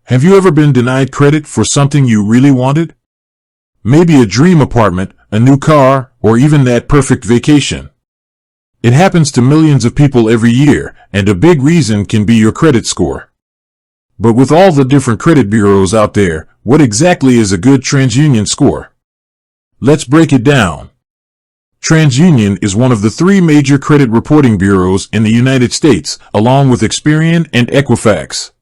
Have you ever been denied credit for something you really wanted? Maybe a dream apartment, a new car, or even that perfect vacation. It happens to millions of people every year, and a big reason can be your credit score. But with all the different credit bureaus out there, what exactly is a good Transunion score? Let's break it down. Transunion is one of the three major credit reporting bureaus in the United States, along with Experian and Equifax.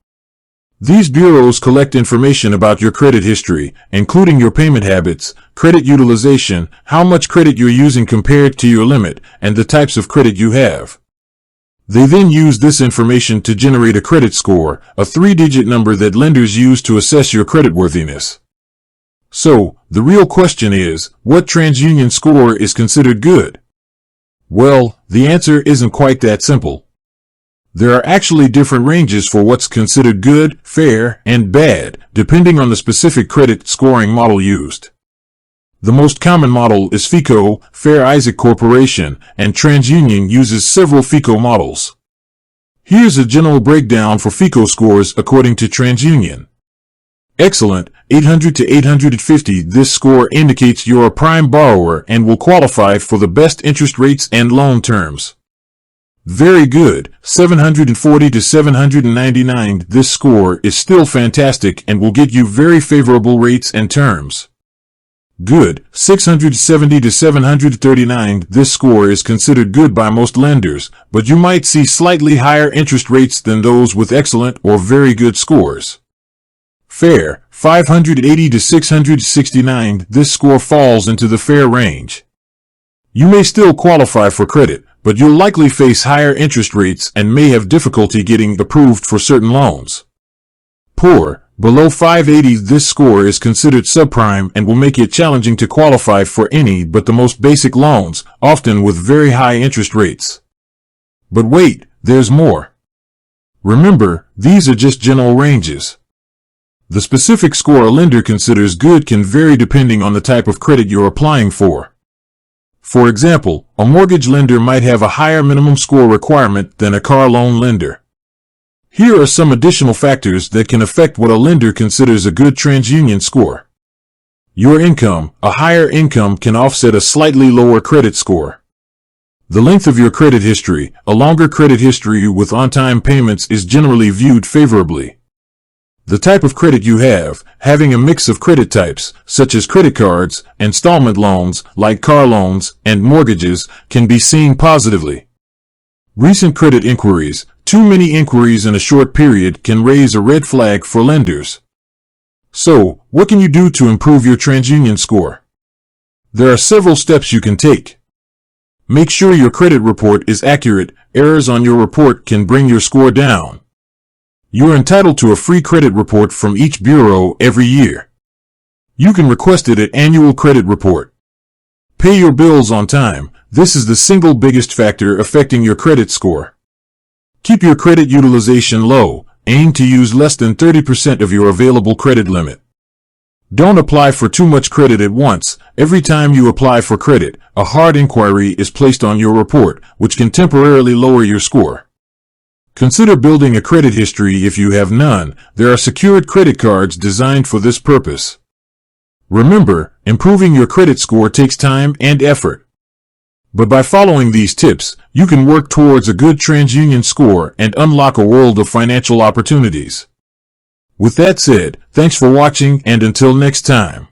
These bureaus collect information about your credit history, including your payment habits, credit utilization, how much credit you're using compared to your limit, and the types of credit you have. They then use this information to generate a credit score, a three-digit number that lenders use to assess your creditworthiness. So, the real question is, what Transunion score is considered good? Well, the answer isn't quite that simple. There are actually different ranges for what's considered good, fair, and bad, depending on the specific credit scoring model used. The most common model is FICO, Fair Isaac Corporation, and Transunion uses several FICO models. Here's a general breakdown for FICO scores according to Transunion. Excellent, 800 to 850. This score indicates you're a prime borrower and will qualify for the best interest rates and loan terms. Very good, 740 to 799. This score is still fantastic and will get you very favorable rates and terms. Good, 670 to 739. This score is considered good by most lenders, but you might see slightly higher interest rates than those with excellent or very good scores. Fair, 580 to 669. This score falls into the fair range. You may still qualify for credit, but you'll likely face higher interest rates and may have difficulty getting approved for certain loans. Poor, below 580. This score is considered subprime and will make it challenging to qualify for any but the most basic loans, often with very high interest rates. But wait, there's more. Remember, these are just general ranges. The specific score a lender considers good can vary depending on the type of credit you're applying for. For example, a mortgage lender might have a higher minimum score requirement than a car loan lender. Here are some additional factors that can affect what a lender considers a good Transunion score. Your income. A higher income can offset a slightly lower credit score. The length of your credit history. A longer credit history with on-time payments is generally viewed favorably. The type of credit you have. Having a mix of credit types, such as credit cards, installment loans, like car loans, and mortgages, can be seen positively. Recent credit inquiries. Too many inquiries in a short period can raise a red flag for lenders. So, what can you do to improve your Transunion score? There are several steps you can take. Make sure your credit report is accurate. Errors on your report can bring your score down. You are entitled to a free credit report from each bureau every year. You can request it at Annual Credit Report. Pay your bills on time. This is the single biggest factor affecting your credit score. Keep your credit utilization low. Aim to use less than 30% of your available credit limit. Don't apply for too much credit at once. Every time you apply for credit, a hard inquiry is placed on your report, which can temporarily lower your score. Consider building a credit history if you have none. There are secured credit cards designed for this purpose. Remember, improving your credit score takes time and effort. But by following these tips, you can work towards a good Transunion score and unlock a world of financial opportunities. With that said, thanks for watching and until next time.